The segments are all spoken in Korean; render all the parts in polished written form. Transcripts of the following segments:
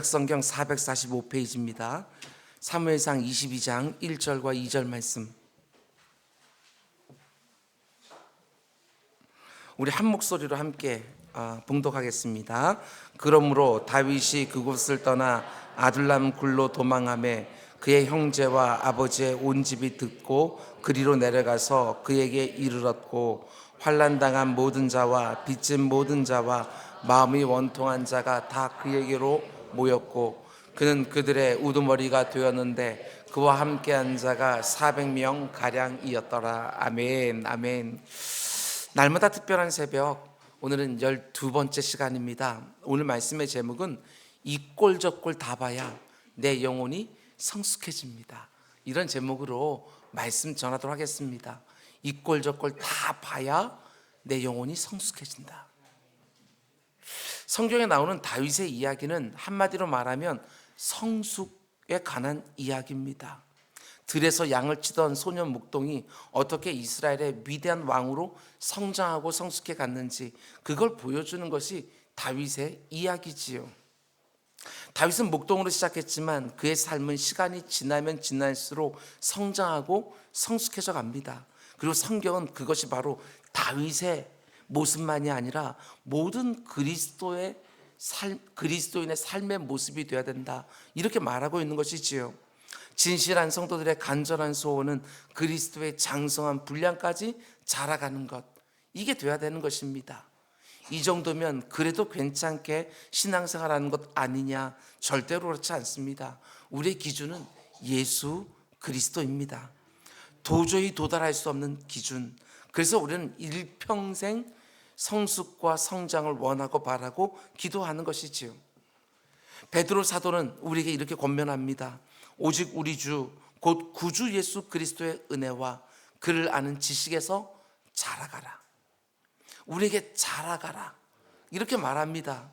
성경 445페이지입니다. 사무엘상 22장 1절과 2절 말씀. 우리 한 목소리로 함께 봉독하겠습니다. 그러므로 다윗이 그곳을 떠나 아둘람 굴로 도망하매 그의 형제와 아버지의 온 집이 듣고 그리로 내려가서 그에게 이르렀고, 환난당한 모든 자와 빚진 모든 자와 마음이 원통한 자가 다 그에게로 모였고, 그는 그들의 우두머리가 되었는데 그와 함께한 자가 400명 가량이었더라. 아멘. 아멘. 날마다 특별한 새벽, 오늘은 12번째 시간입니다. 오늘 말씀의 제목은 이 꼴 저 꼴 다 봐야 내 영혼이 성숙해집니다. 이런 제목으로 말씀 전하도록 하겠습니다. 이 꼴 저 꼴 다 봐야 내 영혼이 성숙해진다. 성경에 나오는 다윗의 이야기는 한마디로 말하면 성숙에 관한 이야기입니다. 들에서 양을 치던 소년 목동이 어떻게 이스라엘의 위대한 왕으로 성장하고 성숙해 갔는지, 그걸 보여주는 것이 다윗의 이야기지요. 다윗은 목동으로 시작했지만 그의 삶은 시간이 지나면 지날수록 성장하고 성숙해져 갑니다. 그리고 성경은 그것이 바로 다윗의 모습만이 아니라 모든 그리스도인의 삶의 모습이 되어야 된다, 이렇게 말하고 있는 것이지요. 진실한 성도들의 간절한 소원은 그리스도의 장성한 분량까지 자라가는 것, 이게 되어야 되는 것입니다. 이 정도면 그래도 괜찮게 신앙생활하는 것 아니냐? 절대로 그렇지 않습니다. 우리의 기준은 예수 그리스도입니다. 도저히 도달할 수 없는 기준. 그래서 우리는 일평생 성숙과 성장을 원하고 바라고 기도하는 것이지요. 베드로 사도는 우리에게 이렇게 권면합니다. 오직 우리 주 곧 구주 예수 그리스도의 은혜와 그를 아는 지식에서 자라가라. 우리에게 자라가라, 이렇게 말합니다.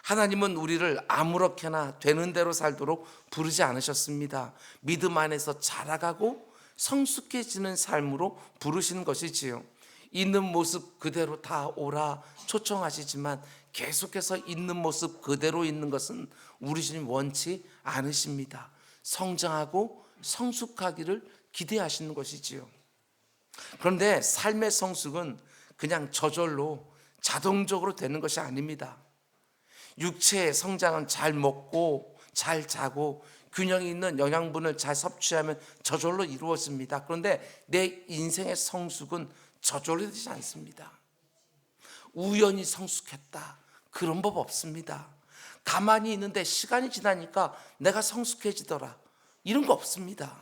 하나님은 우리를 아무렇게나 되는 대로 살도록 부르지 않으셨습니다. 믿음 안에서 자라가고 성숙해지는 삶으로 부르시는 것이지요. 있는 모습 그대로 다 오라 초청하시지만 계속해서 있는 모습 그대로 있는 것은 우리 주님 원치 않으십니다. 성장하고 성숙하기를 기대하시는 것이지요. 그런데 삶의 성숙은 그냥 저절로 자동적으로 되는 것이 아닙니다. 육체의 성장은 잘 먹고 잘 자고 균형 있는 영양분을 잘 섭취하면 저절로 이루어집니다. 그런데 내 인생의 성숙은 저절로 되지 않습니다. 우연히 성숙했다, 그런 법 없습니다. 가만히 있는데 시간이 지나니까 내가 성숙해지더라, 이런 거 없습니다.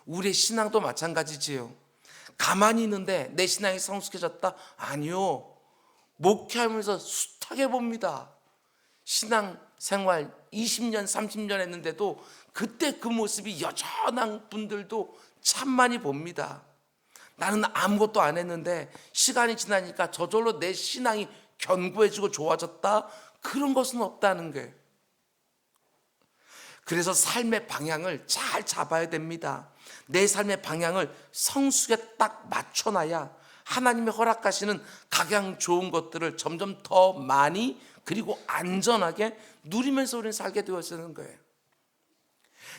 우리의 신앙도 마찬가지지요. 가만히 있는데 내 신앙이 성숙해졌다? 아니요. 목회하면서 숱하게 봅니다. 신앙생활 20년 30년 했는데도 그때 그 모습이 여전한 분들도 참 많이 봅니다. 나는 아무것도 안 했는데 시간이 지나니까 저절로 내 신앙이 견고해지고 좋아졌다, 그런 것은 없다는 거예요. 그래서 삶의 방향을 잘 잡아야 됩니다. 내 삶의 방향을 성숙에 딱 맞춰놔야 하나님의 허락하시는 각양 좋은 것들을 점점 더 많이 그리고 안전하게 누리면서 우리는 살게 되어지는 거예요.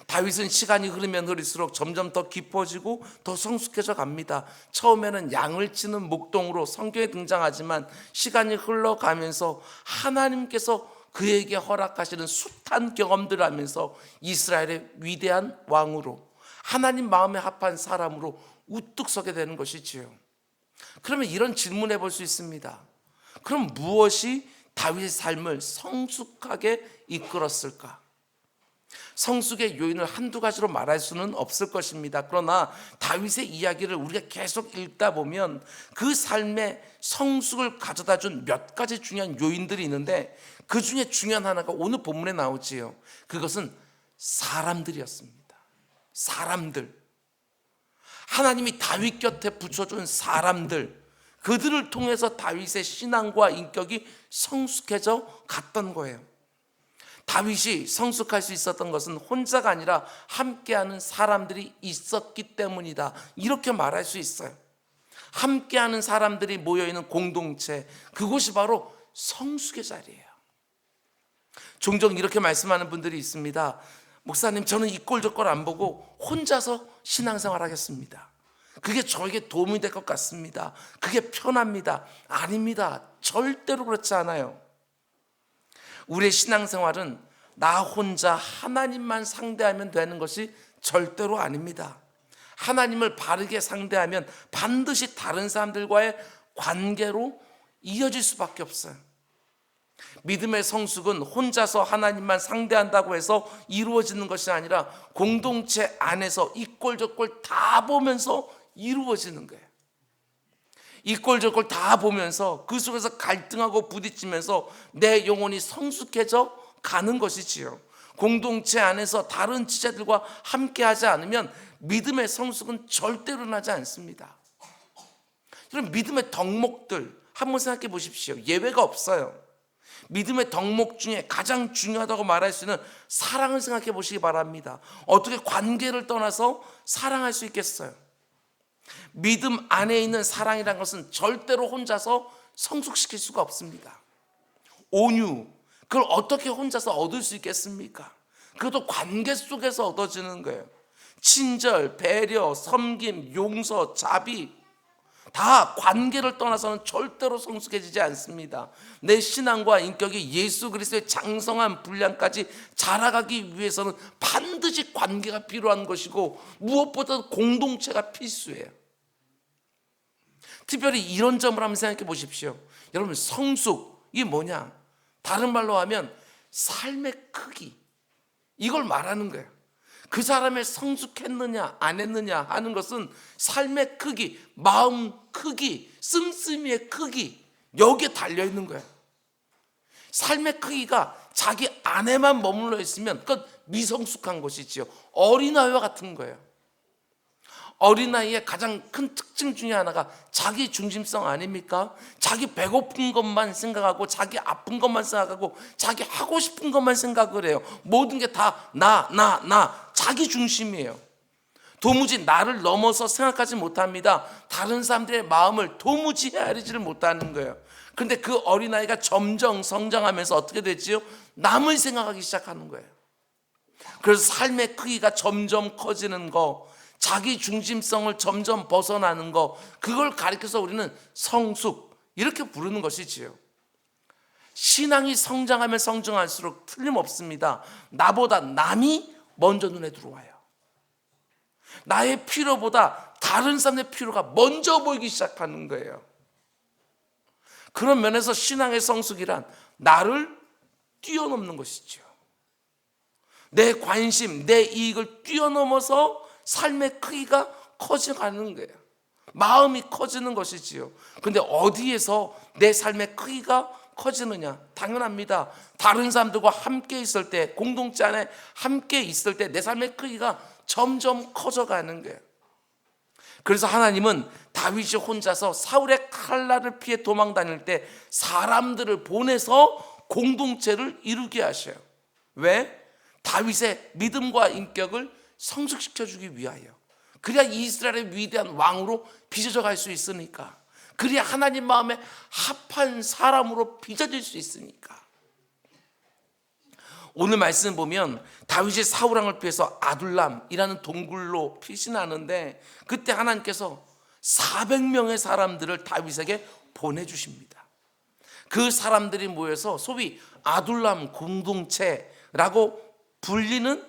다윗은 시간이 흐르면 흐를수록 점점 더 깊어지고 더 성숙해져 갑니다. 처음에는 양을 치는 목동으로 성경에 등장하지만 시간이 흘러가면서 하나님께서 그에게 허락하시는 숱한 경험들을 하면서 이스라엘의 위대한 왕으로, 하나님 마음에 합한 사람으로 우뚝 서게 되는 것이지요. 그러면 이런 질문해 볼 수 있습니다. 그럼 무엇이 다윗의 삶을 성숙하게 이끌었을까? 성숙의 요인을 한두 가지로 말할 수는 없을 것입니다. 그러나 다윗의 이야기를 우리가 계속 읽다 보면 그 삶의 성숙을 가져다 준 몇 가지 중요한 요인들이 있는데, 그 중에 중요한 하나가 오늘 본문에 나오지요. 그것은 사람들이었습니다. 사람들. 하나님이 다윗 곁에 붙여준 사람들, 그들을 통해서 다윗의 신앙과 인격이 성숙해져 갔던 거예요. 다윗이 성숙할 수 있었던 것은 혼자가 아니라 함께하는 사람들이 있었기 때문이다, 이렇게 말할 수 있어요. 함께하는 사람들이 모여있는 공동체, 그곳이 바로 성숙의 자리예요. 종종 이렇게 말씀하는 분들이 있습니다. 목사님, 저는 이 꼴 저 꼴 안 보고 혼자서 신앙생활 하겠습니다. 그게 저에게 도움이 될 것 같습니다. 그게 편합니다. 아닙니다. 절대로 그렇지 않아요. 우리의 신앙생활은 나 혼자 하나님만 상대하면 되는 것이 절대로 아닙니다. 하나님을 바르게 상대하면 반드시 다른 사람들과의 관계로 이어질 수밖에 없어요. 믿음의 성숙은 혼자서 하나님만 상대한다고 해서 이루어지는 것이 아니라 공동체 안에서 이 꼴 저 꼴 다 보면서 이루어지는 거예요. 이 꼴 저 꼴 다 보면서 그 속에서 갈등하고 부딪히면서 내 영혼이 성숙해져 가는 것이지요. 공동체 안에서 다른 지체들과 함께하지 않으면 믿음의 성숙은 절대로 나지 않습니다. 여러분, 믿음의 덕목들 한번 생각해 보십시오. 예외가 없어요. 믿음의 덕목 중에 가장 중요하다고 말할 수 있는 사랑을 생각해 보시기 바랍니다. 어떻게 관계를 떠나서 사랑할 수 있겠어요? 믿음 안에 있는 사랑이란 것은 절대로 혼자서 성숙시킬 수가 없습니다. 온유, 그걸 어떻게 혼자서 얻을 수 있겠습니까? 그것도 관계 속에서 얻어지는 거예요. 친절, 배려, 섬김, 용서, 자비, 다 관계를 떠나서는 절대로 성숙해지지 않습니다. 내 신앙과 인격이 예수 그리스도의 장성한 분량까지 자라가기 위해서는 반드시 관계가 필요한 것이고 무엇보다도 공동체가 필수예요. 특별히 이런 점을 한번 생각해 보십시오. 여러분, 성숙이 뭐냐? 다른 말로 하면 삶의 크기, 이걸 말하는 거예요. 그 사람의 성숙했느냐 안 했느냐 하는 것은 삶의 크기, 마음 크기, 씀씀이의 크기, 여기에 달려있는 거예요. 삶의 크기가 자기 안에만 머물러 있으면 그건 미성숙한 것이지요. 어린아이와 같은 거예요. 어린아이의 가장 큰 특징 중에 하나가 자기 중심성 아닙니까? 자기 배고픈 것만 생각하고 자기 아픈 것만 생각하고 자기 하고 싶은 것만 생각을 해요. 모든 게 다 나 자기 중심이에요. 도무지 나를 넘어서 생각하지 못합니다. 다른 사람들의 마음을 도무지 헤아리지를 못하는 거예요. 그런데 그 어린아이가 점점 성장하면서 어떻게 되지요? 남을 생각하기 시작하는 거예요. 그래서 삶의 크기가 점점 커지는 거, 자기 중심성을 점점 벗어나는 거, 그걸 가리켜서 우리는 성숙, 이렇게 부르는 것이지요. 신앙이 성장하면 성장할수록 틀림없습니다. 나보다 남이 먼저 눈에 들어와요. 나의 필요보다 다른 사람의 필요가 먼저 보이기 시작하는 거예요. 그런 면에서 신앙의 성숙이란 나를 뛰어넘는 것이죠. 내 관심, 내 이익을 뛰어넘어서 삶의 크기가 커져가는 거예요. 마음이 커지는 것이지요. 근데 어디에서 내 삶의 크기가 커지느냐? 당연합니다. 다른 사람들과 함께 있을 때, 공동체 안에 함께 있을 때 내 삶의 크기가 점점 커져가는 거예요. 그래서 하나님은 다윗이 혼자서 사울의 칼날을 피해 도망 다닐 때 사람들을 보내서 공동체를 이루게 하셔요. 왜? 다윗의 믿음과 인격을 성숙시켜주기 위하여. 그래야 이스라엘의 위대한 왕으로 빚어져 갈 수 있으니까. 그래야 하나님 마음에 합한 사람으로 빚어질 수 있으니까. 오늘 말씀 보면 다윗이 사울왕을 피해서 아둘람이라는 동굴로 피신하는데 그때 하나님께서 400명의 사람들을 다윗에게 보내주십니다. 그 사람들이 모여서 소위 아둘람 공동체라고 불리는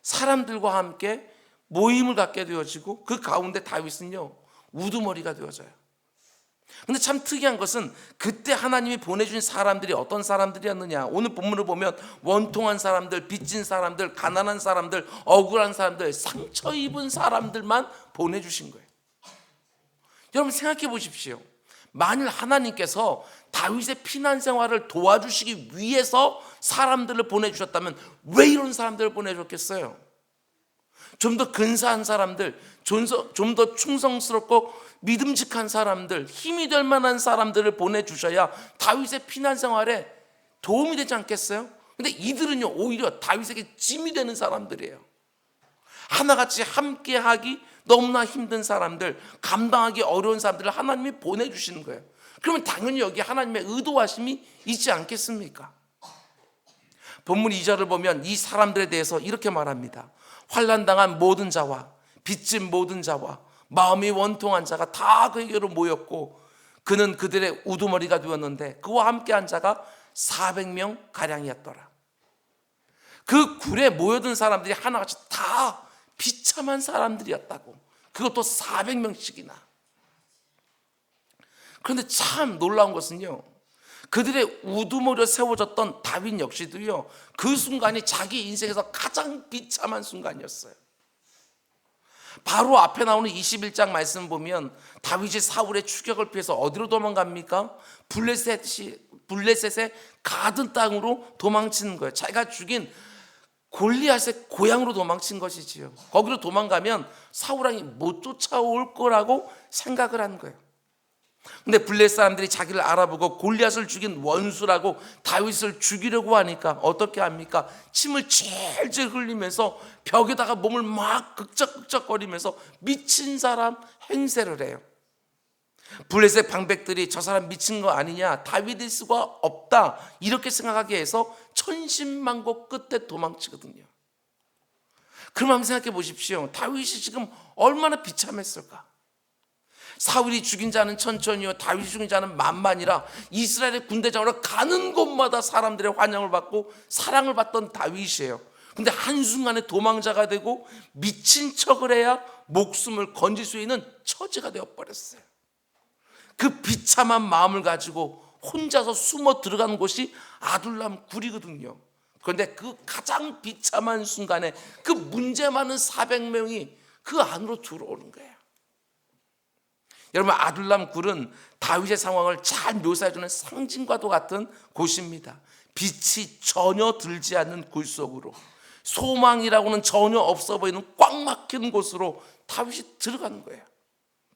사람들과 함께 모임을 갖게 되어지고 그 가운데 다윗은요 우두머리가 되어져요. 근데 참 특이한 것은 그때 하나님이 보내준 사람들이 어떤 사람들이었느냐. 오늘 본문을 보면 원통한 사람들, 빚진 사람들, 가난한 사람들, 억울한 사람들, 상처 입은 사람들만 보내주신 거예요. 여러분 생각해 보십시오. 만일 하나님께서 다윗의 피난 생활을 도와주시기 위해서 사람들을 보내주셨다면 왜 이런 사람들을 보내줬겠어요? 좀 더 근사한 사람들, 좀 더 충성스럽고 믿음직한 사람들, 힘이 될 만한 사람들을 보내주셔야 다윗의 피난 생활에 도움이 되지 않겠어요? 근데 이들은요 오히려 다윗에게 짐이 되는 사람들이에요. 하나같이 함께하기 너무나 힘든 사람들, 감당하기 어려운 사람들을 하나님이 보내주시는 거예요. 그러면 당연히 여기 하나님의 의도하심이 있지 않겠습니까? 본문 2절을 보면 이 사람들에 대해서 이렇게 말합니다. 환난당한 모든 자와 빚진 모든 자와 마음이 원통한 자가 다 그에게로 모였고 그는 그들의 우두머리가 되었는데 그와 함께한 자가 400명 가량이었더라. 그 굴에 모여든 사람들이 하나같이 다 비참한 사람들이었다고. 그것도 400명씩이나. 그런데 참 놀라운 것은요, 그들의 우두머리에 세워졌던 다윗 역시도요, 그 순간이 자기 인생에서 가장 비참한 순간이었어요. 바로 앞에 나오는 21장 말씀 보면 다윗이 사울의 추격을 피해서 어디로 도망갑니까? 블레셋의 가든 땅으로 도망치는 거예요. 자기가 죽인 골리앗의 고향으로 도망친 것이지요. 거기로 도망가면 사울 왕이 못 쫓아올 거라고 생각을 한 거예요. 근데 블레셋 사람들이 자기를 알아보고 골리앗을 죽인 원수라고 다윗을 죽이려고 하니까 어떻게 합니까? 침을 질질 흘리면서 벽에다가 몸을 막 극적극적거리면서 미친 사람 행세를 해요. 블레셋 방백들이 저 사람 미친 거 아니냐, 다윗일 수가 없다 이렇게 생각하게 해서 천신만고 끝에 도망치거든요. 그럼 한번 생각해 보십시오. 다윗이 지금 얼마나 비참했을까? 사울이 죽인 자는 천천히요, 다윗이 죽인 자는 만만이라 이스라엘의 군대 잡으러 가는 곳마다 사람들의 환영을 받고 사랑을 받던 다윗이에요. 근데 한순간에 도망자가 되고 미친 척을 해야 목숨을 건질 수 있는 처지가 되어버렸어요. 그 비참한 마음을 가지고 혼자서 숨어 들어간 곳이 아둘람 굴이거든요. 그런데 그 가장 비참한 순간에 그 문제 많은 400명이 그 안으로 들어오는 거예요. 여러분, 아둘람 굴은 다윗의 상황을 잘 묘사해주는 상징과도 같은 곳입니다. 빛이 전혀 들지 않는 굴 속으로, 소망이라고는 전혀 없어 보이는 꽉 막힌 곳으로 다윗이 들어간 거예요.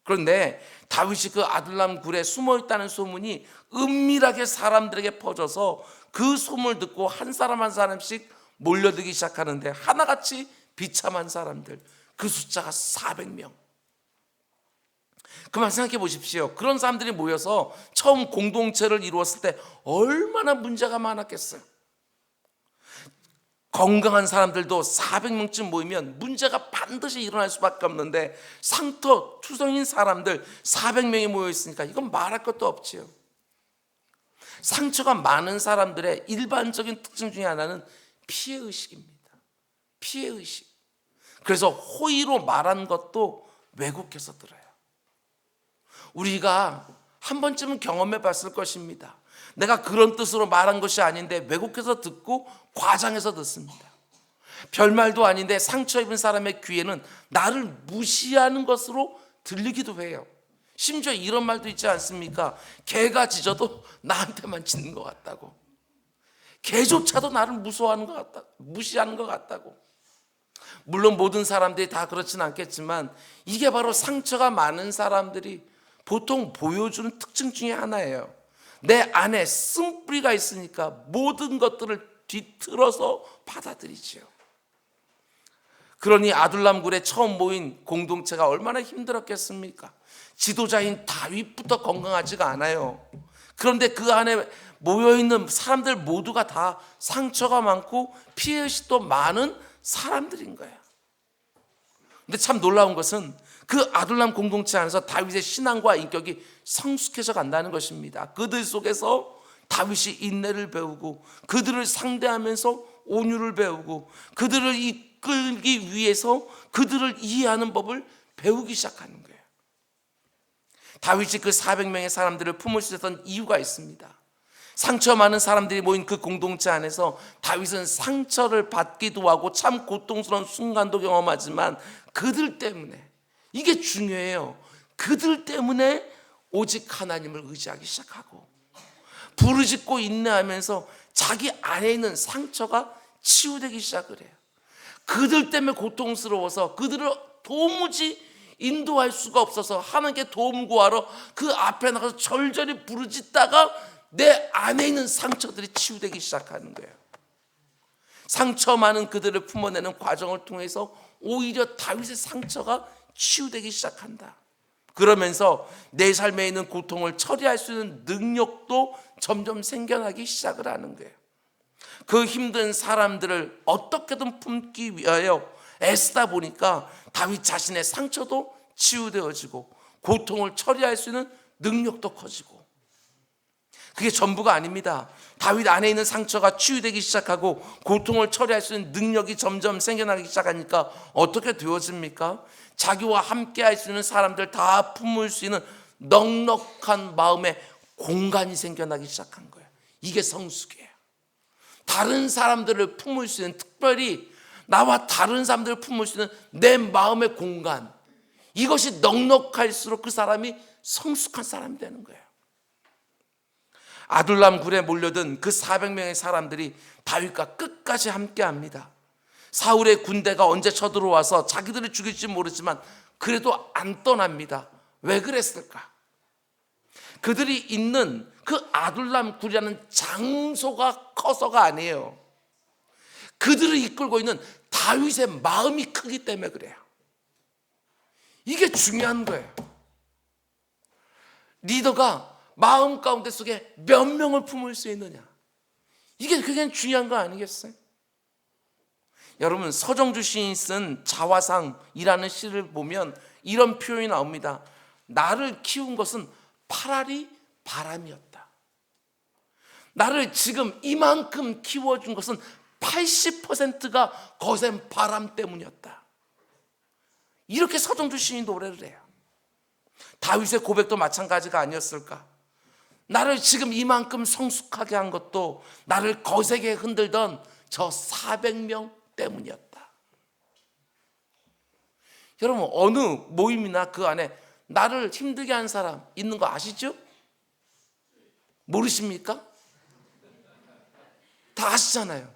그런데 다윗이 그 아둘람 굴에 숨어 있다는 소문이 은밀하게 사람들에게 퍼져서 그 소문을 듣고 한 사람 한 사람씩 몰려들기 시작하는데 하나같이 비참한 사람들, 그 숫자가 400명. 그만 생각해 보십시오. 그런 사람들이 모여서 처음 공동체를 이루었을 때 얼마나 문제가 많았겠어요. 건강한 사람들도 400명쯤 모이면 문제가 반드시 일어날 수밖에 없는데 상터 투성인 사람들 400명이 모여 있으니까 이건 말할 것도 없지요. 상처가 많은 사람들의 일반적인 특징 중에 하나는 피해의식입니다. 피해의식. 그래서 호의로 말한 것도 왜곡해서 들어요. 우리가 한 번쯤은 경험해 봤을 것입니다. 내가 그런 뜻으로 말한 것이 아닌데 왜곡해서 듣고 과장해서 듣습니다. 별말도 아닌데 상처 입은 사람의 귀에는 나를 무시하는 것으로 들리기도 해요. 심지어 이런 말도 있지 않습니까? 개가 짖어도 나한테만 짖는 것 같다고. 개조차도 나를 무서워하는 것 같다, 무시하는 것 같다고. 물론 모든 사람들이 다 그렇지는 않겠지만 이게 바로 상처가 많은 사람들이 보통 보여주는 특징 중에 하나예요. 내 안에 쓴뿌리가 있으니까 모든 것들을 뒤틀어서 받아들이지요. 그러니 아둘람 굴에 처음 모인 공동체가 얼마나 힘들었겠습니까? 지도자인 다윗부터 건강하지가 않아요. 그런데 그 안에 모여있는 사람들 모두가 다 상처가 많고 피해의식도 많은 사람들인 거예요. 근데 참 놀라운 것은 그 아둘람 공동체 안에서 다윗의 신앙과 인격이 성숙해져 간다는 것입니다. 그들 속에서 다윗이 인내를 배우고 그들을 상대하면서 온유를 배우고 그들을 이끌기 위해서 그들을 이해하는 법을 배우기 시작하는 거예요. 다윗이 그 400명의 사람들을 품을 수 있었던 이유가 있습니다. 상처 많은 사람들이 모인 그 공동체 안에서 다윗은 상처를 받기도 하고 참 고통스러운 순간도 경험하지만 그들 때문에, 이게 중요해요. 그들 때문에 오직 하나님을 의지하기 시작하고 부르짖고 인내하면서 자기 안에 있는 상처가 치유되기 시작을 해요. 그들 때문에 고통스러워서 그들을 도무지 인도할 수가 없어서 하나님께 도움 구하러 그 앞에 나가서 절절히 부르짖다가 내 안에 있는 상처들이 치유되기 시작하는 거예요. 상처 많은 그들을 품어내는 과정을 통해서 오히려 다윗의 상처가 치유되기 시작한다. 그러면서 내 삶에 있는 고통을 처리할 수 있는 능력도 점점 생겨나기 시작을 하는 거예요. 그 힘든 사람들을 어떻게든 품기 위하여 애쓰다 보니까 다윗 자신의 상처도 치유되어지고 고통을 처리할 수 있는 능력도 커지고, 그게 전부가 아닙니다. 다윗 안에 있는 상처가 치유되기 시작하고 고통을 처리할 수 있는 능력이 점점 생겨나기 시작하니까 어떻게 되어집니까? 자기와 함께 할 수 있는 사람들 다 품을 수 있는 넉넉한 마음의 공간이 생겨나기 시작한 거예요. 이게 성숙이에요. 다른 사람들을 품을 수 있는, 특별히 나와 다른 사람들을 품을 수 있는 내 마음의 공간, 이것이 넉넉할수록 그 사람이 성숙한 사람이 되는 거예요. 아둘람 굴에 몰려든 그 400명의 사람들이 다윗과 끝까지 함께합니다. 사울의 군대가 언제 쳐들어와서 자기들을 죽일지 모르지만 그래도 안 떠납니다. 왜 그랬을까? 그들이 있는 그 아둘람 굴이라는 장소가 커서가 아니에요. 그들을 이끌고 있는 다윗의 마음이 크기 때문에 그래요. 이게 중요한 거예요. 리더가 마음 가운데 속에 몇 명을 품을 수 있느냐, 이게 굉장히 중요한 거 아니겠어요? 여러분, 서정주 시인이 쓴 자화상이라는 시를 보면 이런 표현이 나옵니다. 나를 키운 것은 파라리 바람이었다. 나를 지금 이만큼 키워준 것은 80%가 거센 바람 때문이었다. 이렇게 서정주 시인이 노래를 해요. 다윗의 고백도 마찬가지가 아니었을까? 나를 지금 이만큼 성숙하게 한 것도 나를 거세게 흔들던 저 400명 때문이었다. 여러분, 어느 모임이나 그 안에 나를 힘들게 한 사람 있는 거 아시죠? 모르십니까? 다 아시잖아요.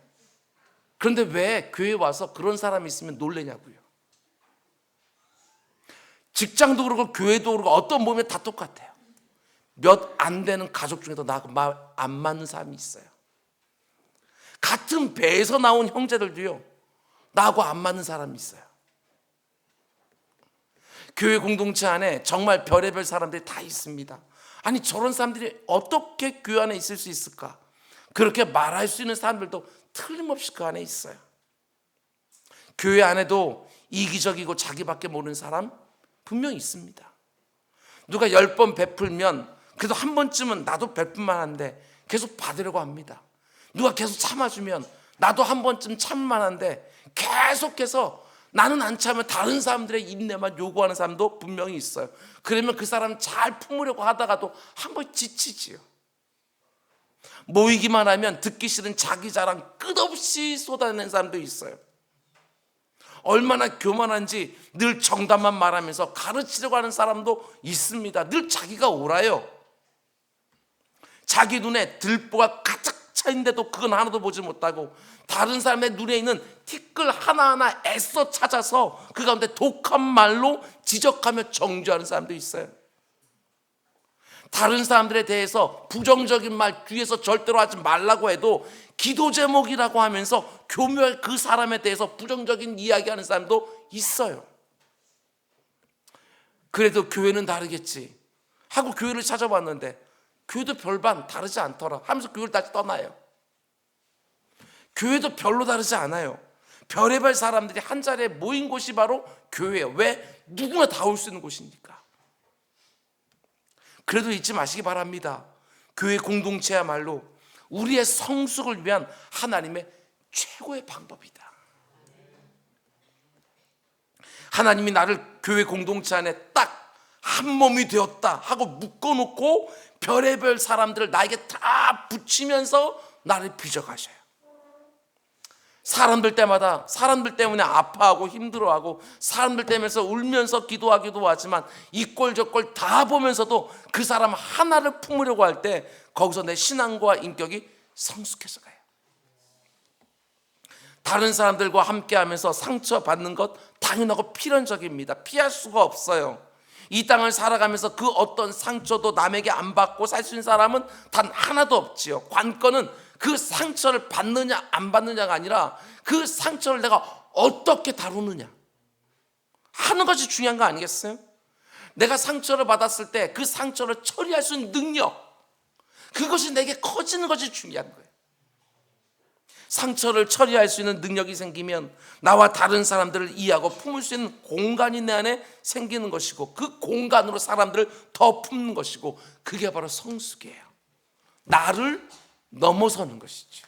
그런데 왜 교회에 와서 그런 사람이 있으면 놀래냐고요. 직장도 그렇고 교회도 그렇고 어떤 모임에 다 똑같아요. 몇 안 되는 가족 중에도 나하고 말 안 맞는 사람이 있어요. 같은 배에서 나온 형제들도요, 나하고 안 맞는 사람이 있어요. 교회 공동체 안에 정말 별의별 사람들이 다 있습니다. 아니, 저런 사람들이 어떻게 교회 안에 있을 수 있을까? 그렇게 말할 수 있는 사람들도 틀림없이 그 안에 있어요. 교회 안에도 이기적이고 자기밖에 모르는 사람 분명히 있습니다. 누가 10번 베풀면 그래도 한 번쯤은 나도 베풀만 한데 계속 받으려고 합니다. 누가 계속 참아주면 나도 한 번쯤 참을만 한데 계속해서 나는 안 참으면 다른 사람들의 인내만 요구하는 사람도 분명히 있어요. 그러면 그 사람 잘 품으려고 하다가도 한 번 지치지요. 모이기만 하면 듣기 싫은 자기 자랑 끝없이 쏟아내는 사람도 있어요. 얼마나 교만한지 늘 정답만 말하면서 가르치려고 하는 사람도 있습니다. 늘 자기가 옳아요. 자기 눈에 들보가 가득 차인데도 그건 하나도 보지 못하고 다른 사람의 눈에 있는 티끌 하나하나 애써 찾아서 그 가운데 독한 말로 지적하며 정죄하는 사람도 있어요. 다른 사람들에 대해서 부정적인 말 뒤에서 절대로 하지 말라고 해도 기도 제목이라고 하면서 교묘하게 그 사람에 대해서 부정적인 이야기하는 사람도 있어요. 그래도 교회는 다르겠지 하고 교회를 찾아봤는데 교회도 별반 다르지 않더라 하면서 교회를 다시 떠나요. 교회도 별로 다르지 않아요. 별의별 사람들이 한 자리에 모인 곳이 바로 교회예요. 왜? 누구나 다 올 수 있는 곳이니까. 그래도 잊지 마시기 바랍니다. 교회 공동체야말로 우리의 성숙을 위한 하나님의 최고의 방법이다. 하나님이 나를 교회 공동체 안에 딱 한 몸이 되었다 하고 묶어놓고 별의별 사람들을 나에게 다 붙이면서 나를 빚어가셔요. 사람들 때마다 사람들 때문에 아파하고 힘들어하고 사람들 때문에 울면서 기도하기도 하지만 이 꼴 저 꼴 다 보면서도 그 사람 하나를 품으려고 할 때 거기서 내 신앙과 인격이 성숙해서 가요. 다른 사람들과 함께하면서 상처받는 것 당연하고 필연적입니다. 피할 수가 없어요. 이 땅을 살아가면서 그 어떤 상처도 남에게 안 받고 살 수 있는 사람은 단 하나도 없지요. 관건은 그 상처를 받느냐 안 받느냐가 아니라 그 상처를 내가 어떻게 다루느냐 하는 것이 중요한 거 아니겠어요? 내가 상처를 받았을 때 그 상처를 처리할 수 있는 능력, 그것이 내게 커지는 것이 중요한 거예요. 상처를 처리할 수 있는 능력이 생기면 나와 다른 사람들을 이해하고 품을 수 있는 공간이 내 안에 생기는 것이고, 그 공간으로 사람들을 더 품는 것이고, 그게 바로 성숙이에요. 나를 넘어서는 것이죠.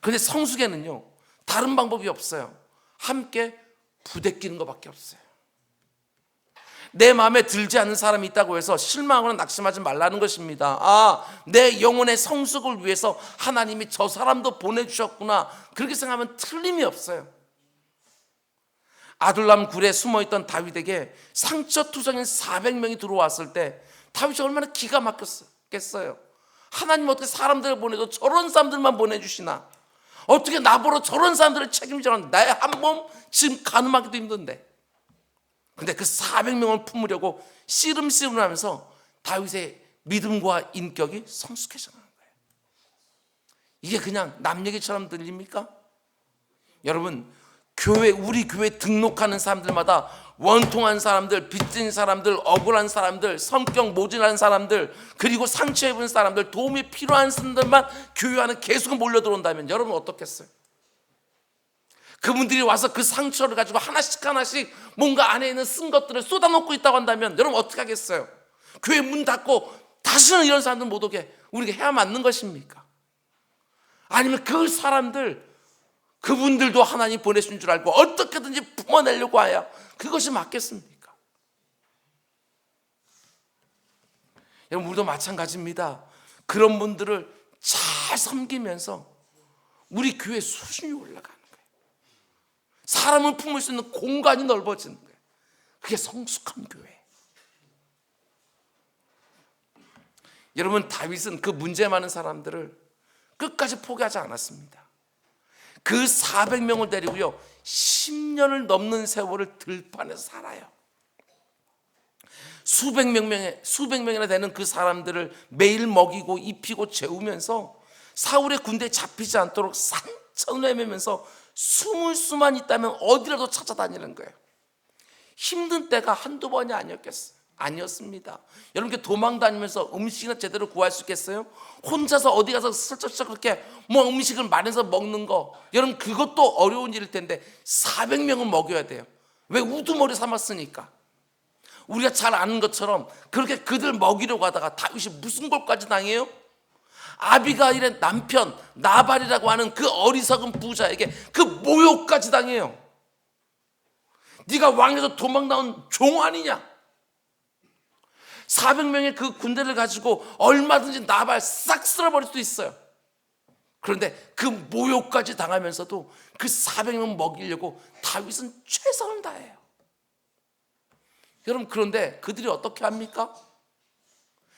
그런데 성숙에는요, 다른 방법이 없어요. 함께 부대끼는 것밖에 없어요. 내 마음에 들지 않는 사람이 있다고 해서 실망하거나 낙심하지 말라는 것입니다. 내 영혼의 성숙을 위해서 하나님이 저 사람도 보내주셨구나, 그렇게 생각하면 틀림이 없어요. 아둘람 굴에 숨어있던 다윗에게 상처투성인 400명이 들어왔을 때 다윗이 얼마나 기가 막혔겠어요. 하나님 어떻게 사람들을 보내도 저런 사람들만 보내주시나, 어떻게 나보러 저런 사람들을 책임지나, 나의 한 몸 지금 가늠하기도 힘든데. 근데 그 400명을 품으려고 씨름하면서 다윗의 믿음과 인격이 성숙해져가는 거예요. 이게 그냥 남 얘기처럼 들립니까? 여러분, 우리 교회 등록하는 사람들마다 원통한 사람들, 빚진 사람들, 억울한 사람들, 성격 모질한 사람들, 그리고 상처 입은 사람들, 도움이 필요한 사람들만 교회 안에 계속 몰려 들어온다면 여러분 어떻겠어요? 그분들이 와서 그 상처를 가지고 하나씩 뭔가 안에 있는 쓴 것들을 쏟아놓고 있다고 한다면 여러분 어떻게 하겠어요? 교회 문 닫고 다시는 이런 사람들 못 오게 우리가 해야 맞는 것입니까? 아니면 그 사람들, 그분들도 하나님 보내신 줄 알고 어떻게든지 품어내려고 하야 그것이 맞겠습니까? 여러분, 우리도 마찬가지입니다. 그런 분들을 잘 섬기면서 우리 교회 수준이 올라가는 거예요. 사람을 품을 수 있는 공간이 넓어지는 거예요. 그게 성숙한 교회. 여러분, 다윗은 그 문제 많은 사람들을 끝까지 포기하지 않았습니다. 그 400명을 데리고요 10년을 넘는 세월을 들판에서 살아요. 수백 명이나 되는 그 사람들을 매일 먹이고 입히고 재우면서 사울의 군대에 잡히지 않도록 산천을 헤매면서 숨을 수만 있다면 어디라도 찾아다니는 거예요. 힘든 때가 한두 번이 아니었습니다. 여러분, 도망다니면서 음식이나 제대로 구할 수 있겠어요? 혼자서 어디 가서 슬쩍슬쩍 그렇게 음식을 마련해서 먹는 거, 여러분 그것도 어려운 일일 텐데 400명은 먹여야 돼요. 왜? 우두머리 삼았으니까. 우리가 잘 아는 것처럼 그렇게 그들 먹이려고 하다가 다윗이 무슨 걸까지 당해요? 아비가일의 남편 나발이라고 하는 그 어리석은 부자에게 그 모욕까지 당해요. 네가 왕에서 도망 나온 종 아니냐? 400명의 그 군대를 가지고 얼마든지 나발 싹 쓸어버릴 수도 있어요. 그런데 그 모욕까지 당하면서도 그 400명 먹이려고 다윗은 최선을 다해요. 여러분, 그런데 그들이 어떻게 합니까?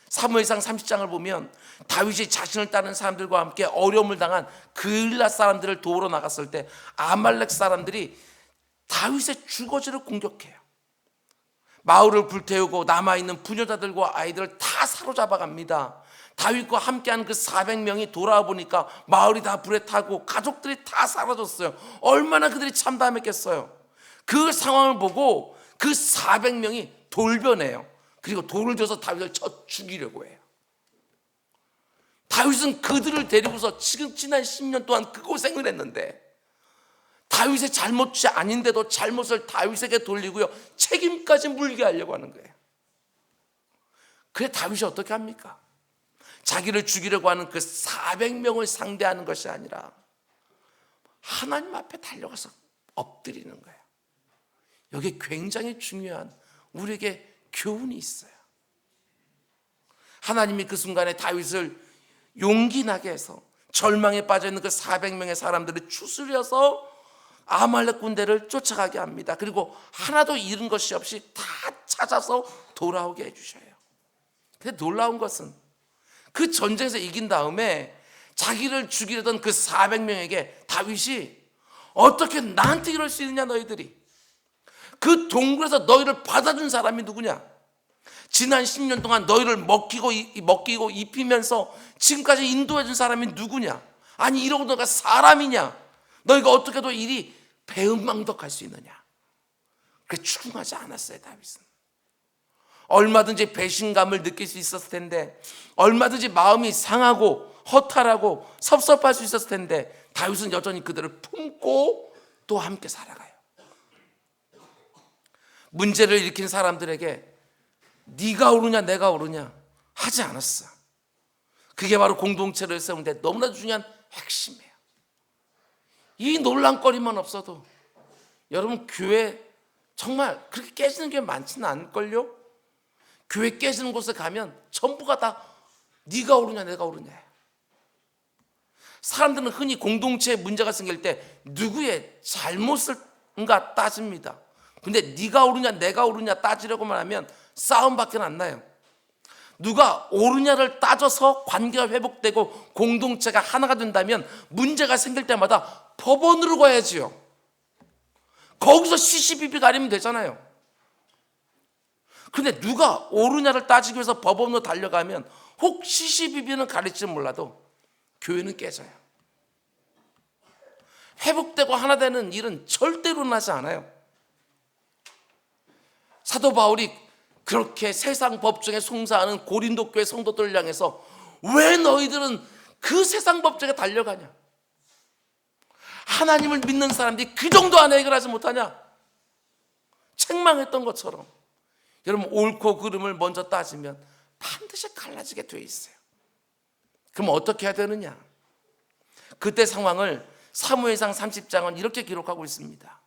사무엘상 30장을 보면 다윗이 자신을 따르는 사람들과 함께 어려움을 당한 그일라 사람들을 도우러 나갔을 때 아말렉 사람들이 다윗의 주거지를 공격해요. 마을을 불태우고 남아있는 부녀자들과 아이들을 다 사로잡아갑니다. 다윗과 함께한 그 400명이 돌아와 보니까 마을이 다 불에 타고 가족들이 다 사라졌어요. 얼마나 그들이 참담했겠어요. 그 상황을 보고 그 400명이 돌변해요. 그리고 돌을 줘서 다윗을 쳐 죽이려고 해요. 다윗은 그들을 데리고서 지금 지난 10년 동안 그 고생을 했는데 다윗의 잘못이 아닌데도 잘못을 다윗에게 돌리고요 책임까지 물게 하려고 하는 거예요. 그래 다윗이 어떻게 합니까? 자기를 죽이려고 하는 그 400명을 상대하는 것이 아니라 하나님 앞에 달려가서 엎드리는 거예요. 여기 굉장히 중요한 우리에게 교훈이 있어요. 하나님이 그 순간에 다윗을 용기 나게 해서 절망에 빠져있는 그 400명의 사람들을 추스려서 아말렉 군대를 쫓아가게 합니다. 그리고 하나도 잃은 것이 없이 다 찾아서 돌아오게 해주셔요. 근데 놀라운 것은 그 전쟁에서 이긴 다음에 자기를 죽이려던 그 400명에게 다윗이 어떻게 나한테 이럴 수 있느냐 너희들이, 그 동굴에서 너희를 받아준 사람이 누구냐, 지난 10년 동안 너희를 먹이고 입히면서 지금까지 인도해준 사람이 누구냐, 아니 이러고 너가 사람이냐, 너희가 어떻게도 이리 배은망덕할 수 있느냐. 그래 추궁하지 않았어요. 다윗은 얼마든지 배신감을 느낄 수 있었을 텐데, 얼마든지 마음이 상하고 허탈하고 섭섭할 수 있었을 텐데 다윗은 여전히 그들을 품고 또 함께 살아가요. 문제를 일으킨 사람들에게 네가 옳으냐 내가 옳으냐 하지 않았어. 그게 바로 공동체를 세우는데 너무나 중요한 핵심이에요. 이 논란거리만 없어도 여러분 교회 정말 그렇게 깨지는 게 많지는 않을걸요. 교회 깨지는 곳에 가면 전부가 다 네가 옳으냐 내가 옳으냐. 사람들은 흔히 공동체에 문제가 생길 때 누구의 잘못을인가 따집니다. 근데 네가 옳으냐 내가 옳으냐 따지려고만 하면 싸움밖에 안 나요. 누가 옳으냐를 따져서 관계가 회복되고 공동체가 하나가 된다면 문제가 생길 때마다 법원으로 가야지요. 거기서 시시비비 가리면 되잖아요. 근데 누가 옳으냐를 따지기 위해서 법원으로 달려가면 혹 시시비비는 가릴지 몰라도 교회는 깨져요. 회복되고 하나 되는 일은 절대로 나지 않아요. 사도 바울이 그렇게 세상 법정에 송사하는 고린도 교회 성도들을 향해서 왜 너희들은 그 세상 법정에 달려가냐? 하나님을 믿는 사람들이 그 정도 안에 해결하지 못하냐? 책망했던 것처럼 여러분 옳고 그름을 먼저 따지면 반드시 갈라지게 돼 있어요. 그럼 어떻게 해야 되느냐? 그때 상황을 사무엘상 30장은 이렇게 기록하고 있습니다.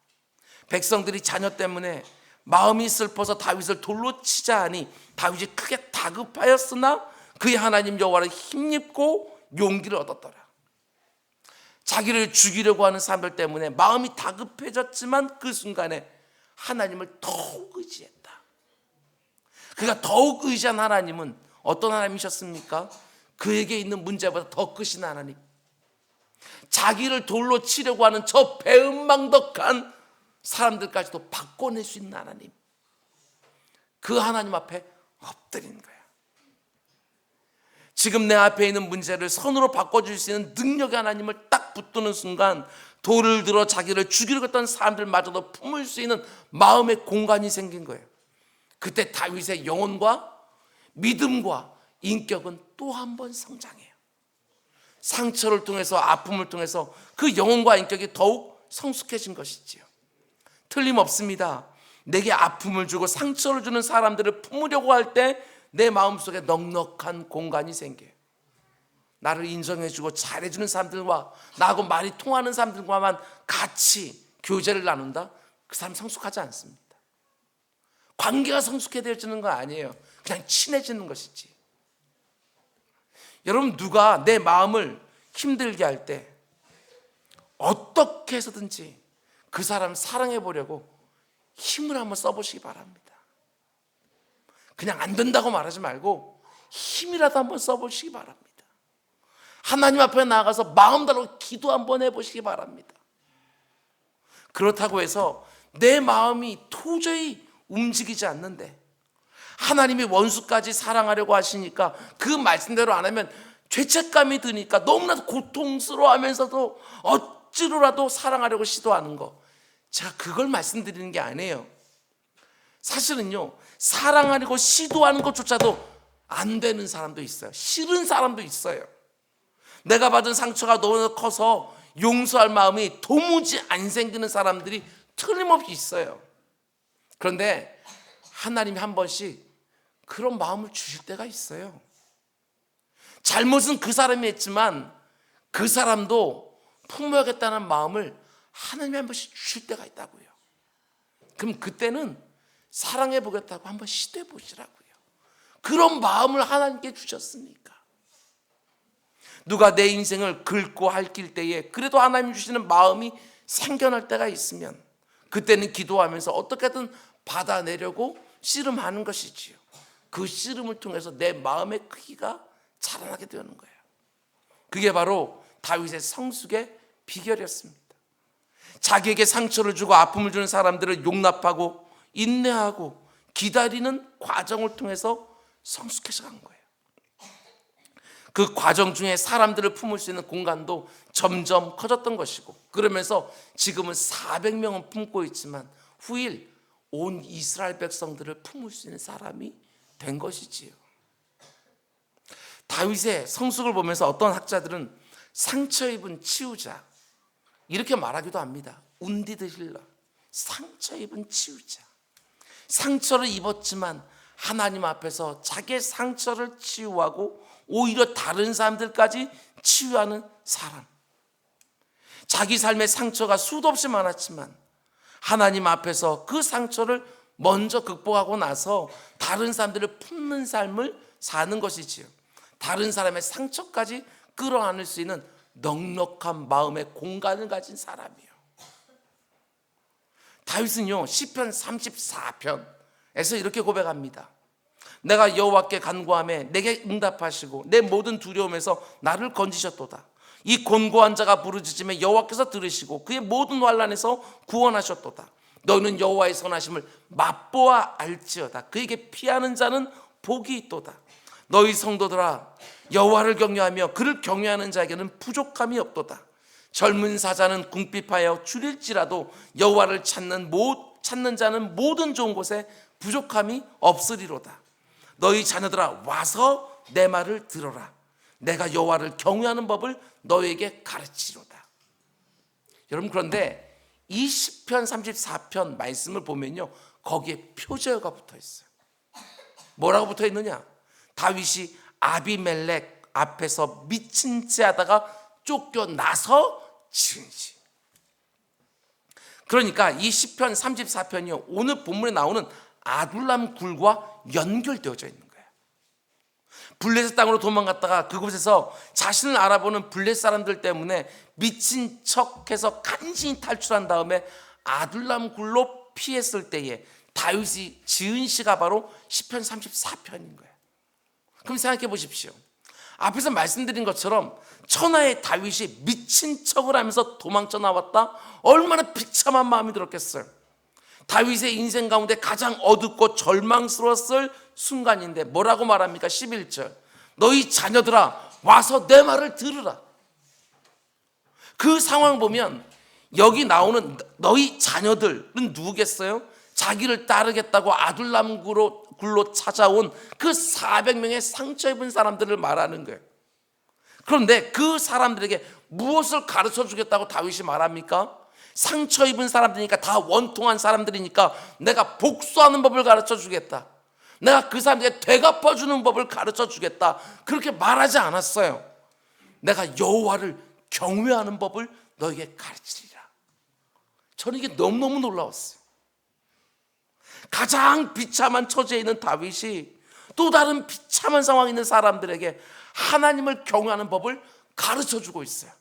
백성들이 자녀 때문에 마음이 슬퍼서 다윗을 돌로 치자 하니 다윗이 크게 다급하였으나 그의 하나님 여호와를 힘입고 용기를 얻었더라. 자기를 죽이려고 하는 사람들 때문에 마음이 다급해졌지만 그 순간에 하나님을 더욱 의지했다. 그가 더욱 의지한 하나님은 어떤 하나님이셨습니까? 그에게 있는 문제보다 더 크신 하나님, 자기를 돌로 치려고 하는 저 배은망덕한 사람들까지도 바꿔낼 수 있는 하나님, 그 하나님 앞에 엎드린 거야. 지금 내 앞에 있는 문제를 선으로 바꿔줄 수 있는 능력의 하나님을 딱 붙드는 순간 돌을 들어 자기를 죽이려고 했던 사람들마저도 품을 수 있는 마음의 공간이 생긴 거예요. 그때 다윗의 영혼과 믿음과 인격은 또 한 번 성장해요. 상처를 통해서 아픔을 통해서 그 영혼과 인격이 더욱 성숙해진 것이지요. 틀림없습니다. 내게 아픔을 주고 상처를 주는 사람들을 품으려고 할 때 내 마음속에 넉넉한 공간이 생겨요. 나를 인정해주고 잘해주는 사람들과 나하고 말이 통하는 사람들과만 같이 교제를 나눈다? 그 사람 성숙하지 않습니다. 관계가 성숙해지는 건 아니에요. 그냥 친해지는 것이지. 여러분, 누가 내 마음을 힘들게 할 때 어떻게 해서든지 그 사람 사랑해 보려고 힘을 한번 써보시기 바랍니다. 그냥 안 된다고 말하지 말고 힘이라도 한번 써보시기 바랍니다. 하나님 앞에 나아가서 마음 다로 기도 한번 해보시기 바랍니다. 그렇다고 해서 내 마음이 도저히 움직이지 않는데 하나님이 원수까지 사랑하려고 하시니까 그 말씀대로 안 하면 죄책감이 드니까 너무나도 고통스러워하면서도 억지로라도 사랑하려고 시도하는 거, 제가 그걸 말씀드리는 게 아니에요. 사실은요, 사랑하려고 시도하는 것조차도 안 되는 사람도 있어요. 싫은 사람도 있어요. 내가 받은 상처가 너무 커서 용서할 마음이 도무지 안 생기는 사람들이 틀림없이 있어요. 그런데 하나님이 한 번씩 그런 마음을 주실 때가 있어요. 잘못은 그 사람이 했지만 그 사람도 품어야겠다는 마음을 하나님이 한 번씩 주실 때가 있다고요. 그럼 그때는 사랑해 보겠다고 한번 시도해 보시라고요. 그런 마음을 하나님께 주셨으니까. 누가 내 인생을 긁고 핥길 때에 그래도 하나님 주시는 마음이 생겨날 때가 있으면 그때는 기도하면서 어떻게든 받아내려고 씨름하는 것이지요. 그 씨름을 통해서 내 마음의 크기가 자라나게 되는 거예요. 그게 바로 다윗의 성숙의 비결이었습니다. 자기에게 상처를 주고 아픔을 주는 사람들을 용납하고 인내하고 기다리는 과정을 통해서 성숙해져 간 거예요. 그 과정 중에 사람들을 품을 수 있는 공간도 점점 커졌던 것이고, 그러면서 지금은 400명은 품고 있지만 후일 온 이스라엘 백성들을 품을 수 있는 사람이 된 것이지요. 다윗의 성숙을 보면서 어떤 학자들은 상처 입은 치유자, 이렇게 말하기도 합니다. 운디드 힐러, 상처 입은 치유자. 상처를 입었지만 하나님 앞에서 자기의 상처를 치유하고 오히려 다른 사람들까지 치유하는 사람. 자기 삶의 상처가 수도 없이 많았지만 하나님 앞에서 그 상처를 먼저 극복하고 나서 다른 사람들을 품는 삶을 사는 것이지요. 다른 사람의 상처까지 끌어안을 수 있는 넉넉한 마음의 공간을 가진 사람이에요. 다윗은요, 시편 34편에서 이렇게 고백합니다. 내가 여호와께 간구하매 내게 응답하시고 내 모든 두려움에서 나를 건지셨도다. 이 곤고한 자가 부르짖음에 여호와께서 들으시고 그의 모든 환난에서 구원하셨도다. 너희는 여호와의 선하심을 맛보아 알지어다. 그에게 피하는 자는 복이 있도다. 너희 성도들아, 여호와를 경외하며 그를 경외하는 자에게는 부족함이 없도다. 젊은 사자는 궁핍하여 줄일지라도 여호와를 찾는 자는 모든 좋은 곳에 부족함이 없으리로다. 너희 자녀들아, 와서 내 말을 들어라. 내가 여호와를 경외하는 법을 너희에게 가르치리로다. 여러분, 그런데 이 시편 34편 말씀을 보면요, 거기에 표제어가 붙어 있어요. 뭐라고 붙어 있느냐? 다윗이 아비멜렉 앞에서 미친 채 하다가 쫓겨나서 지은 시. 그러니까 이 시편 34편이요, 오늘 본문에 나오는 아둘람 굴과 연결되어져 있는 거예요. 블레셋 땅으로 도망갔다가 그곳에서 자신을 알아보는 블레셋 사람들 때문에 미친 척해서 간신히 탈출한 다음에 아둘람 굴로 피했을 때에 다윗이 지은 시가 바로 시편 34편인 거예요. 그럼 생각해 보십시오. 앞에서 말씀드린 것처럼 천하의 다윗이 미친 척을 하면서 도망쳐 나왔다, 얼마나 비참한 마음이 들었겠어요. 다윗의 인생 가운데 가장 어둡고 절망스러웠을 순간인데 뭐라고 말합니까? 11절, 너희 자녀들아, 와서 내 말을 들으라. 그 상황 보면 여기 나오는 너희 자녀들은 누구겠어요? 자기를 따르겠다고 아둘람 굴로 찾아온 그 400명의 상처 입은 사람들을 말하는 거예요. 그런데 그 사람들에게 무엇을 가르쳐 주겠다고 다윗이 말합니까? 상처 입은 사람들이니까, 다 원통한 사람들이니까 내가 복수하는 법을 가르쳐 주겠다. 내가 그 사람들에게 되갚아 주는 법을 가르쳐 주겠다. 그렇게 말하지 않았어요. 내가 여호와를 경외하는 법을 너에게 가르치리라. 저는 이게 너무너무 놀라웠어요. 가장 비참한 처지에 있는 다윗이 또 다른 비참한 상황에 있는 사람들에게 하나님을 경외하는 법을 가르쳐 주고 있어요.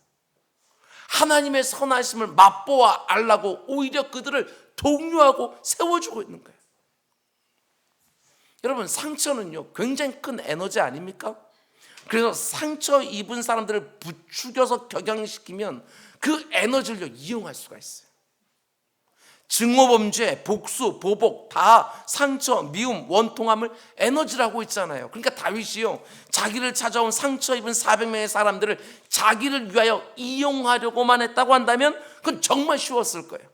하나님의 선하심을 맛보아 알라고 오히려 그들을 독려하고 세워주고 있는 거예요. 여러분, 상처는요, 굉장히 큰 에너지 아닙니까? 그래서 상처 입은 사람들을 부추겨서 격양시키면 그 에너지를 이용할 수가 있어요. 증오범죄, 복수, 보복 다 상처, 미움, 원통함을 에너지라고 있잖아요. 그러니까 다윗이요, 자기를 찾아온 상처 입은 400명의 사람들을 자기를 위하여 이용하려고만 했다고 한다면 그건 정말 쉬웠을 거예요.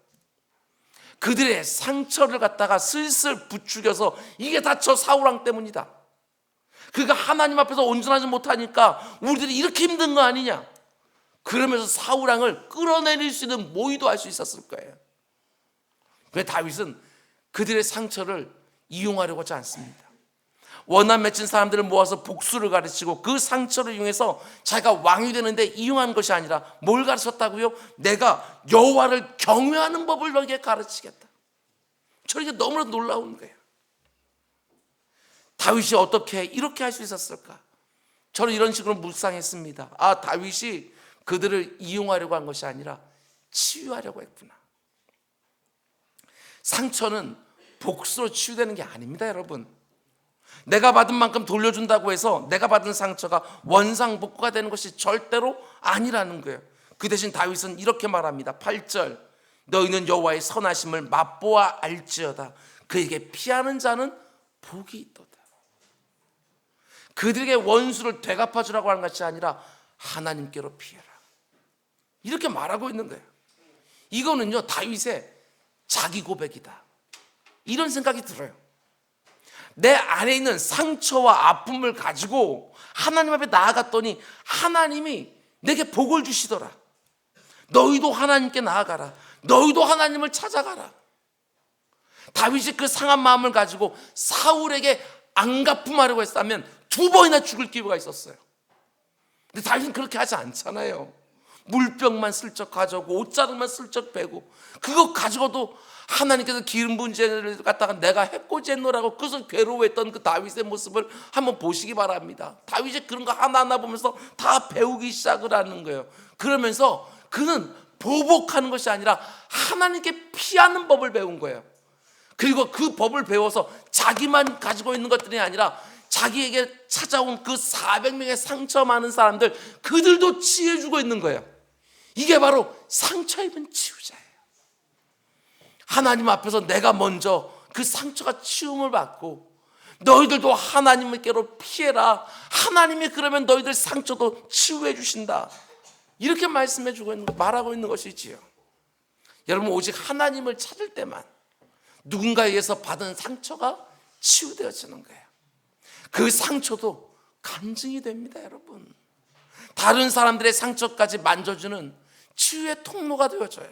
그들의 상처를 갖다가 슬슬 부추겨서 이게 다 저 사울왕 때문이다. 그가 하나님 앞에서 온전하지 못하니까 우리들이 이렇게 힘든 거 아니냐. 그러면서 사울왕을 끌어내릴 수 있는 모의도 할 수 있었을 거예요. 왜 다윗은 그들의 상처를 이용하려고 하지 않습니다. 원한 맺힌 사람들을 모아서 복수를 가르치고 그 상처를 이용해서 자기가 왕이 되는데 이용한 것이 아니라 뭘 가르쳤다고요? 내가 여호와를 경외하는 법을 너에게 가르치겠다. 저에게 너무나 놀라운 거예요. 다윗이 어떻게 이렇게 할 수 있었을까? 저는 이런 식으로 묵상했습니다. 아, 다윗이 그들을 이용하려고 한 것이 아니라 치유하려고 했구나. 상처는 복수로 치유되는 게 아닙니다, 여러분. 내가 받은 만큼 돌려준다고 해서 내가 받은 상처가 원상복구가 되는 것이 절대로 아니라는 거예요. 그 대신 다윗은 이렇게 말합니다. 8절, 너희는 여호와의 선하심을 맛보아 알지어다. 그에게 피하는 자는 복이 있도다. 그들에게 원수를 되갚아 주라고 하는 것이 아니라 하나님께로 피해라, 이렇게 말하고 있는 거예요. 이거는요, 다윗의 자기 고백이다, 이런 생각이 들어요. 내 안에 있는 상처와 아픔을 가지고 하나님 앞에 나아갔더니 하나님이 내게 복을 주시더라. 너희도 하나님께 나아가라. 너희도 하나님을 찾아가라. 다윗이 그 상한 마음을 가지고 사울에게 안갚음하려고 했다면 2번이나 죽을 기회가 있었어요. 근데 다윗은 그렇게 하지 않잖아요. 물병만 슬쩍 가져오고 옷자락만 슬쩍 빼고, 그거 가지고도 하나님께서 기름 부은 죄를 갖다가 내가 해코지했노라고 그것을 괴로워했던 그 다윗의 모습을 한번 보시기 바랍니다. 다윗이 그런 거 하나하나 보면서 다 배우기 시작을 하는 거예요. 그러면서 그는 보복하는 것이 아니라 하나님께 피하는 법을 배운 거예요. 그리고 그 법을 배워서 자기만 가지고 있는 것들이 아니라 자기에게 찾아온 그 400명의 상처 많은 사람들, 그들도 치유해주고 있는 거예요. 이게 바로 상처 입은 치유자예요. 하나님 앞에서 내가 먼저 그 상처가 치움을 받고, 너희들도 하나님께로 피해라. 하나님이 그러면 너희들 상처도 치유해 주신다. 이렇게 말씀해 주고 있는 거, 말하고 있는 것이지요. 여러분, 오직 하나님을 찾을 때만 누군가에 의해서 받은 상처가 치유되어지는 거예요. 그 상처도 간증이 됩니다, 여러분. 다른 사람들의 상처까지 만져주는 치유의 통로가 되어져요.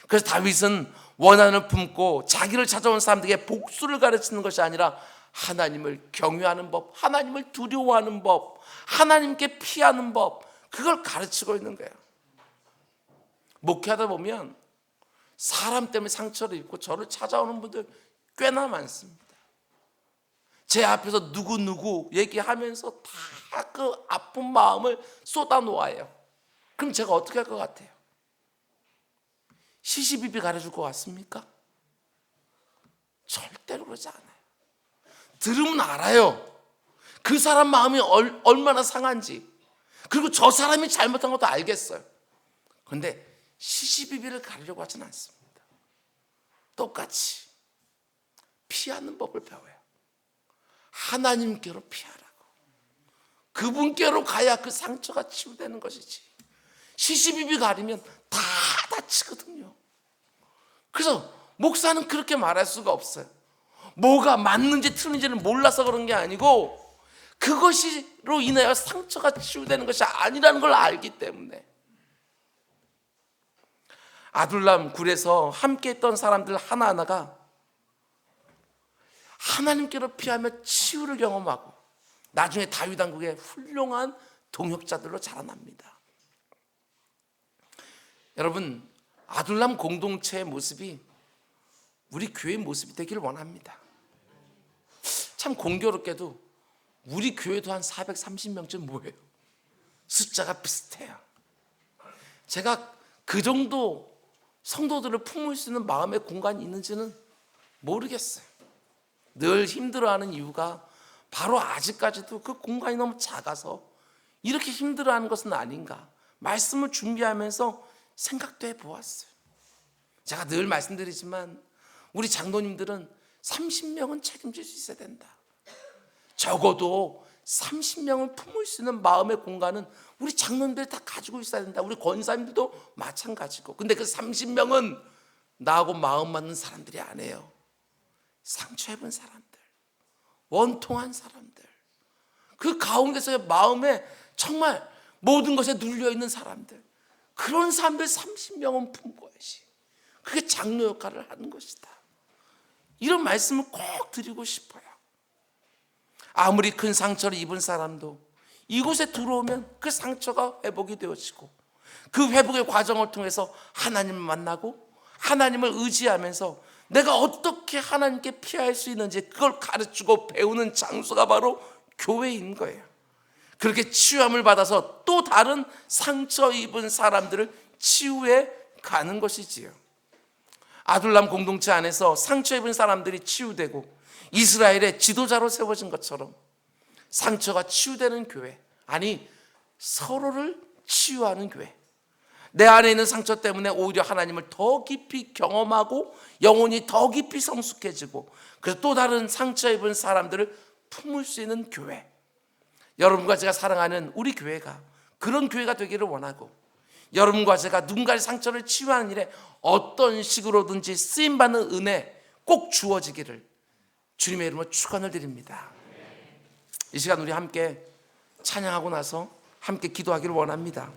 그래서 다윗은 원한을 품고 자기를 찾아온 사람들에게 복수를 가르치는 것이 아니라 하나님을 경외하는 법, 하나님을 두려워하는 법, 하나님께 피하는 법, 그걸 가르치고 있는 거예요. 목회하다 보면 사람 때문에 상처를 입고 저를 찾아오는 분들 꽤나 많습니다. 제 앞에서 누구 얘기하면서 다 그 아픈 마음을 쏟아놓아요. 그럼 제가 어떻게 할 것 같아요? 시시비비 가려줄 것 같습니까? 절대로 그러지 않아요. 들으면 알아요. 그 사람 마음이 얼마나 상한지, 그리고 저 사람이 잘못한 것도 알겠어요. 그런데 시시비비를 가리려고 하지는 않습니다. 똑같이 피하는 법을 배워요. 하나님께로 피하라고. 그분께로 가야 그 상처가 치유되는 것이지, 시시비비 가리면 다 다치거든요. 그래서 목사는 그렇게 말할 수가 없어요. 뭐가 맞는지 틀린지는 몰라서 그런 게 아니고, 그것으로 인하여 상처가 치유되는 것이 아니라는 걸 알기 때문에. 아둘람 굴에서 함께 했던 사람들 하나하나가 하나님께로 피하며 치유를 경험하고 나중에 다윗 왕국의 훌륭한 동역자들로 자라납니다. 여러분, 아둘람 공동체의 모습이 우리 교회의 모습이 되기를 원합니다. 참 공교롭게도 우리 교회도 한 430명쯤 모여요. 숫자가 비슷해요. 제가 그 정도 성도들을 품을 수 있는 마음의 공간이 있는지는 모르겠어요. 늘 힘들어하는 이유가 바로 아직까지도 그 공간이 너무 작아서 이렇게 힘들어하는 것은 아닌가, 말씀을 준비하면서 생각도 해보았어요. 제가 늘 말씀드리지만 우리 장로님들은 30명은 책임질 수 있어야 된다. 적어도 30명을 품을 수 있는 마음의 공간은 우리 장로님들이 다 가지고 있어야 된다. 우리 권사님들도 마찬가지고. 근데 그 30명은 나하고 마음 맞는 사람들이 아니에요. 상처 입은 사람들, 원통한 사람들, 그 가운데서의 마음에 정말 모든 것에 눌려있는 사람들, 그런 사람들 30명은 품고야지. 그게 장로 역할을 하는 것이다. 이런 말씀을 꼭 드리고 싶어요. 아무리 큰 상처를 입은 사람도 이곳에 들어오면 그 상처가 회복이 되어지고, 그 회복의 과정을 통해서 하나님을 만나고 하나님을 의지하면서 내가 어떻게 하나님께 피할 수 있는지 그걸 가르치고 배우는 장소가 바로 교회인 거예요. 그렇게 치유함을 받아서 또 다른 상처 입은 사람들을 치유해 가는 것이지요. 아둘람 공동체 안에서 상처 입은 사람들이 치유되고 이스라엘의 지도자로 세워진 것처럼 상처가 치유되는 교회, 아니 서로를 치유하는 교회, 내 안에 있는 상처 때문에 오히려 하나님을 더 깊이 경험하고 영혼이 더 깊이 성숙해지고, 그래서 또 다른 상처 입은 사람들을 품을 수 있는 교회, 여러분과 제가 사랑하는 우리 교회가 그런 교회가 되기를 원하고, 여러분과 제가 누군가의 상처를 치유하는 일에 어떤 식으로든지 쓰임받는 은혜 꼭 주어지기를 주님의 이름으로 축원을 드립니다. 이 시간 우리 함께 찬양하고 나서 함께 기도하기를 원합니다.